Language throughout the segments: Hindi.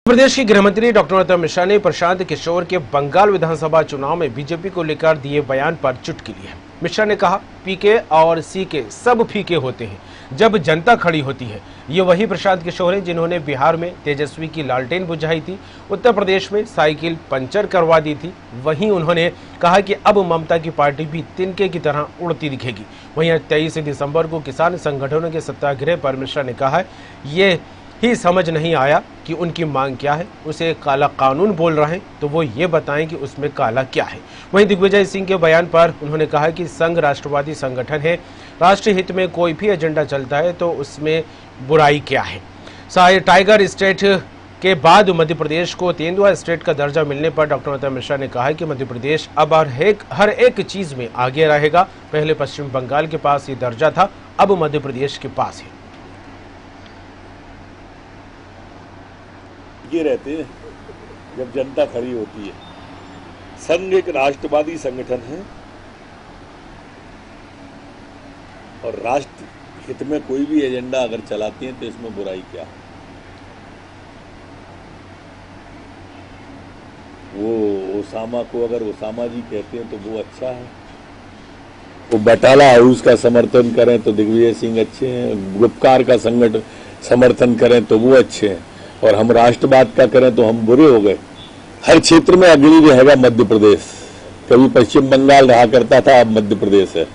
प्रदेश की गृह मंत्री डॉक्टर नरोत्तम मिश्रा ने प्रशांत किशोर के बंगाल विधानसभा चुनाव में बीजेपी को लेकर दिए बयान पर चुटकी ली है। मिश्रा ने कहा, पीके और सीके सब फीके होते हैं जब जनता खड़ी होती है। ये वही प्रशांत किशोर हैं जिन्होंने बिहार में तेजस्वी की लालटेन बुझाई थी, उत्तर प्रदेश में साइकिल पंचर करवा दी थी। वहीं उन्होंने कहा कि अब ममता की पार्टी भी तिनके की तरह उड़ती दिखेगी। वहीं 23 दिसंबर को किसान संगठनों के सत्याग्रह पर मिश्रा ने कहा, ये ही समझ नहीं आया कि उनकी मांग क्या है। उसे काला कानून बोल रहे हैं तो वो ये बताएं कि उसमें काला क्या है। वहीं दिग्विजय सिंह के बयान पर उन्होंने कहा कि संघ राष्ट्रवादी संगठन है, राष्ट्रीय हित में कोई भी एजेंडा चलता है तो उसमें बुराई क्या है। टाइगर स्टेट के बाद मध्य प्रदेश को तेंदुआ स्टेट का दर्जा मिलने पर डॉक्टर नरोत्तम मिश्रा ने कहा कि मध्य प्रदेश अब हर एक चीज में आगे रहेगा। पहले पश्चिम बंगाल के पास ये दर्जा था, अब मध्य प्रदेश के पास है। ये रहते हैं जब जनता खड़ी होती है। संघ एक राष्ट्रवादी संगठन है और राष्ट्र हित में कोई भी एजेंडा अगर चलाती हैं तो इसमें बुराई क्या है। वो ओसामा को अगर ओसामा जी कहते हैं तो वो अच्छा है, वो बटाला हाउस का समर्थन करें तो दिग्विजय सिंह अच्छे हैं, गुपकार का संगठन समर्थन करें तो वो अच्छे हैं, और हम राष्ट्रवाद का करें तो हम बुरे हो गए। हर क्षेत्र में अग्रणी रहेगा मध्य प्रदेश। कभी पश्चिम बंगाल रहा करता था, अब मध्य प्रदेश है।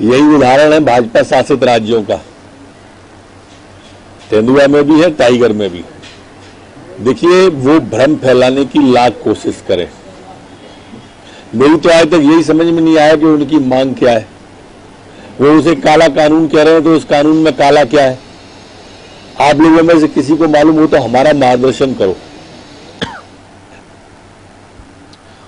यही उदाहरण है भाजपा शासित राज्यों का। तेंदुआ में भी है, टाइगर में भी। देखिए, वो भ्रम फैलाने की लाख कोशिश करें। मेरी तो आज तक यही समझ में नहीं आया कि उनकी मांग क्या है। वो उसे काला कानून कह रहे हैं तो उस कानून में काला क्या है। आप लोगों में से किसी को मालूम हो तो हमारा मार्गदर्शन करो।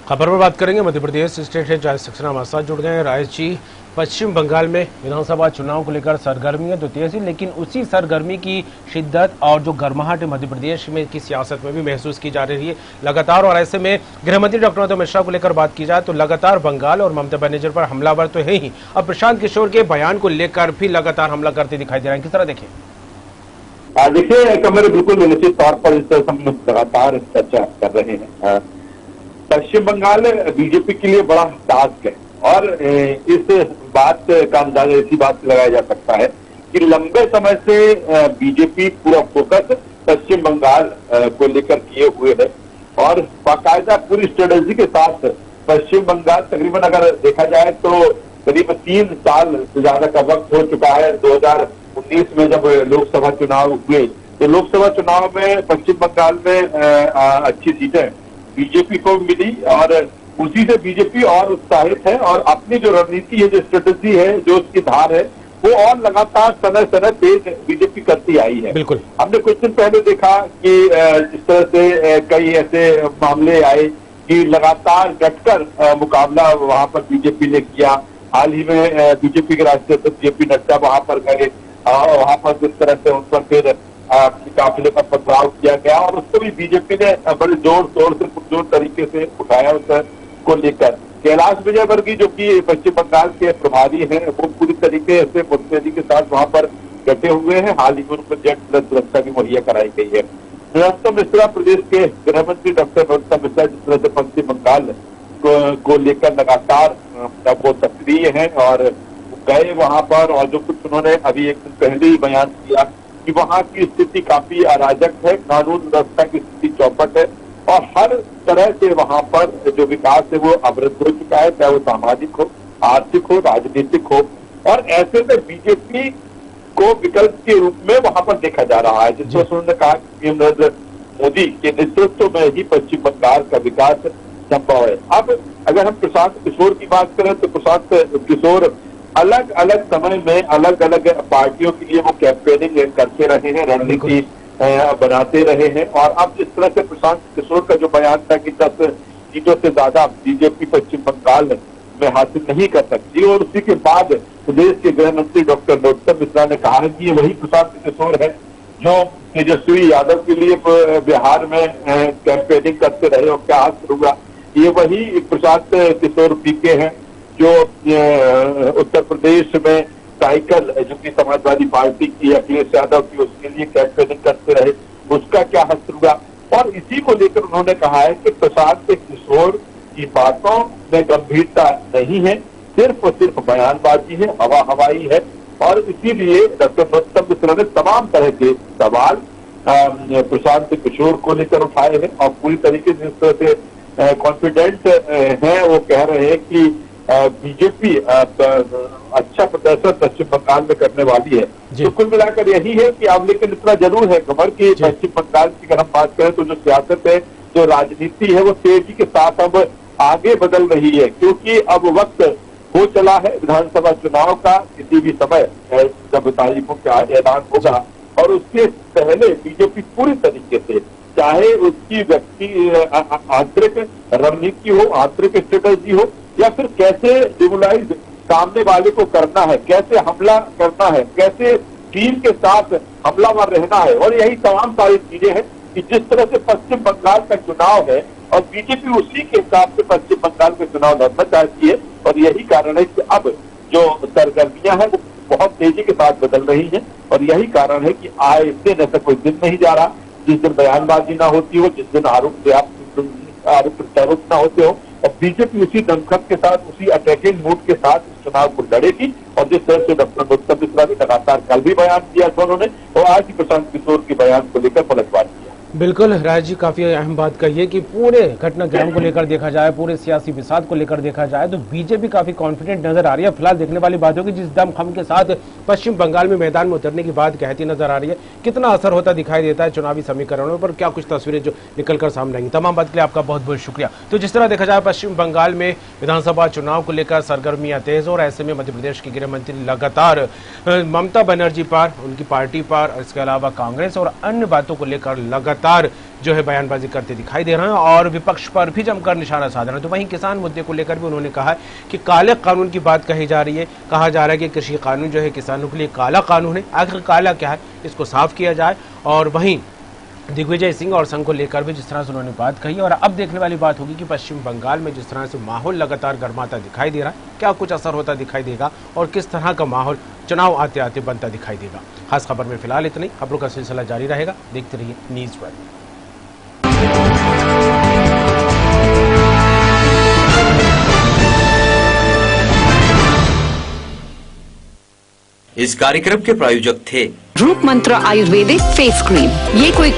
खबर पर बात करेंगे। मध्य प्रदेश स्टेट हेड राजेश सक्सेना हमारे साथ जुड़ गए हैं। राजेश जी, पश्चिम बंगाल में विधानसभा चुनाव को लेकर सरगर्मी है तो तेज ही, लेकिन उसी सरगर्मी की शिद्दत और जो गर्माहट मध्य प्रदेश में की सियासत में भी महसूस की जा रही है लगातार। और ऐसे में गृह मंत्री डॉक्टर नरोत्तम मिश्रा को लेकर बात की जाए तो लगातार बंगाल और ममता बनर्जी पर हमलावर तो है ही, अब प्रशांत किशोर के बयान को लेकर भी लगातार हमला करते दिखाई दे रहे हैं। किस तरह देखें? देखिए कमर, बिल्कुल निश्चित तौर पर इस तरह हम लगातार चर्चा कर रहे हैं। पश्चिम बंगाल बीजेपी के लिए बड़ा टास्क है और इस बात का अंदाजा इसी बात से लगाया जा सकता है कि लंबे समय से बीजेपी पूरा फोकस पश्चिम बंगाल को लेकर किए हुए है और बाकायदा पूरी स्ट्रेटेजी के साथ पश्चिम बंगाल तकरीबन अगर देखा जाए तो करीब 3 साल से ज्यादा का वक्त हो चुका है। 2019 में जब लोकसभा चुनाव हुए तो लोकसभा चुनाव में पश्चिम बंगाल में अच्छी सीटें बीजेपी को मिली और उसी से बीजेपी और उत्साहित है और अपनी जो रणनीति है, जो स्ट्रेटेजी है, जो उसकी धार है, वो और लगातार समय तेज बीजेपी करती आई है। बिल्कुल, हमने कुछ दिन पहले देखा कि जिस तरह से कई ऐसे मामले आए कि लगातार डटकर मुकाबला वहां पर बीजेपी ने किया। हाल ही में बीजेपी के राष्ट्रीय अध्यक्ष जेपी नड्डा वहां पर गए, वहां पर जिस तरह से उन पर फिर काफिले पर पथराव किया गया और उसको भी बीजेपी ने बड़े जोर शोर से पुरजोर तरीके से उठाया उसको लेकर। कैलाश विजयवर्गीय जो कि पश्चिम बंगाल के प्रभारी हैं, वो पूरी तरीके से मुस्तैदी के साथ वहां पर डटे हुए हैं। हाल ही में उनको जेट प्लस सुरक्षा भी मुहैया कराई गई है। नरोत्तम मिश्रा, प्रदेश के गृह मंत्री डॉक्टर नरोत्तम मिश्रा, जिस तरह से पश्चिम बंगाल को लेकर लगातार वो सक्रिय हैं और गए वहां पर, और जो कुछ उन्होंने अभी एक दिन पहले ही बयान किया कि वहां की स्थिति काफी अराजक है, कानून व्यवस्था की स्थिति चौपट है और हर तरह से वहां पर जो विकास है वो अवरुद्ध हो चुका है, चाहे वो सामाजिक हो, आर्थिक हो, राजनीतिक हो। और ऐसे में बीजेपी को विकल्प के रूप में वहां पर देखा जा रहा है, जिसमें उन्होंने कहा कि नरेंद्र मोदी के नेतृत्व में ही पश्चिम बंगाल का विकास संभव है। अब अगर हम प्रशांत किशोर की बात करें तो प्रशांत किशोर अलग अलग समय में अलग अलग पार्टियों के लिए वो कैंपेनिंग करते रहे हैं, रणनीति बनाते रहे हैं। और अब जिस तरह से प्रशांत किशोर का जो बयान था कि 10 सीटों से ज्यादा बीजेपी पश्चिम बंगाल में हासिल नहीं कर सकती, और उसी के बाद प्रदेश के गृह मंत्री डॉक्टर नरोत्तम मिश्रा ने कहा है कि ये वही प्रशांत किशोर है जो तेजस्वी यादव के लिए बिहार में कैंपेनिंग करते रहे और क्या हासिल हुआ। ये वही प्रशांत किशोर पीके हैं जो उत्तर प्रदेश में साइकिल जो कि समाजवादी पार्टी की अखिलेश यादव की, उसके लिए कैंपेनिंग करते रहे। उसका क्या हश्र हुआ। और इसी को लेकर उन्होंने कहा है कि प्रशांत किशोर की बातों में गंभीरता नहीं है, सिर्फ और सिर्फ बयानबाजी है, हवा हवाई है। और इसीलिए डॉक्टर नरोत्तम मिश्रा ने तमाम तरह के सवाल प्रशांत किशोर को लेकर उठाए हैं और पूरी तरीके से जिस तरह से कॉन्फिडेंट हैं, वो कह रहे हैं कि बीजेपी अच्छा प्रदर्शन पश्चिम बंगाल में करने वाली है। तो कुल मिलाकर यही है कि अब लेकिन इतना जरूर है कमर की पश्चिम बंगाल की अगर हम बात करें तो जो सियासत है, जो राजनीति है, वो तेजी के साथ अब आगे बदल रही है, क्योंकि अब वक्त हो चला है विधानसभा चुनाव का। किसी भी समय जब तारीखों का ऐलान होगा और उसके पहले बीजेपी पूरी तरीके से, चाहे उसकी व्यक्ति आंतरिक रणनीति हो, आंतरिक स्ट्रेटेजी हो, या फिर कैसे डिमोलाइज सामने वाले को करना है, कैसे हमला करना है, कैसे टीम के साथ हमलावर रहना है, और यही तमाम सारी चीजें हैं कि जिस तरह से पश्चिम बंगाल का चुनाव है और बीजेपी उसी के हिसाब से पश्चिम बंगाल में चुनाव लड़ना चाहती है। और यही कारण है कि अब जो सरगर्मियां हैं वो बहुत तेजी के साथ बदल रही हैं, और यही कारण है कि आए दिन ऐसा कोई दिन नहीं जा रहा जिस दिन बयानबाजी ना होती हो, जिस दिन आरोप प्रत्यारोप ना होते हो। और बीजेपी उसी दमखम के साथ, उसी अटैकिंग मूड के साथ इस चुनाव को लड़ेगी। और जिस तरह से डॉक्टर नरोत्तम मिश्रा ने लगातार कल भी बयान दिया था उन्होंने, और आज ही प्रशांत किशोर के बयान को लेकर पलटवार किया। बिल्कुल राज जी, काफी अहम बात कही है कि पूरे घटनाक्रम को लेकर देखा जाए, पूरे सियासी विषाद को लेकर देखा जाए तो बीजेपी काफी कॉन्फिडेंट नजर आ रही है। फिलहाल देखने वाली बात होगी जिस दमखम के साथ पश्चिम बंगाल में मैदान में उतरने की बात कहती नजर आ रही है, कितना असर होता दिखाई देता है चुनावी समीकरणों पर, क्या कुछ तस्वीरें जो निकलकर सामने आएंगी। तमाम बात के लिए आपका बहुत बहुत शुक्रिया। तो जिस तरह देखा जाए पश्चिम बंगाल में विधानसभा चुनाव को लेकर सरगर्मियां तेज, और ऐसे में मध्य प्रदेश के गृह मंत्री लगातार ममता बनर्जी पर, उनकी पार्टी पर, इसके अलावा कांग्रेस और अन्य बातों को लेकर लगातार जो है बयानबाजी करते दिखाई दे रहे हैं और विपक्ष पर भी जमकर निशाना साध रहे हैं। तो वहीं किसान मुद्दे को लेकर भी उन्होंने कहा है कि काले कानून की बात कही जा रही है, कहा जा रहा है कि कृषि कानून जो है किसानों के लिए काला कानून है। आखिर काला क्या है, इसको साफ किया जाए। और वहीं दिग्विजय सिंह और संघ को लेकर भी जिस तरह से उन्होंने बात कही। और अब देखने वाली बात होगी कि पश्चिम बंगाल में जिस तरह से माहौल लगातार गर्माता दिखाई दे रहा है, क्या कुछ असर होता दिखाई देगा और किस तरह का माहौल चुनाव आते आते बनता दिखाई देगा। खास खबर में फिलहाल इतना ही, खबरों का सिलसिला जारी रहेगा, देखते रहिए न्यूज़ वर्ल्ड। इस कार्यक्रम के प्रायोजक थे रूप मंत्र आयुर्वेदिक फेस क्रीम। ये कोई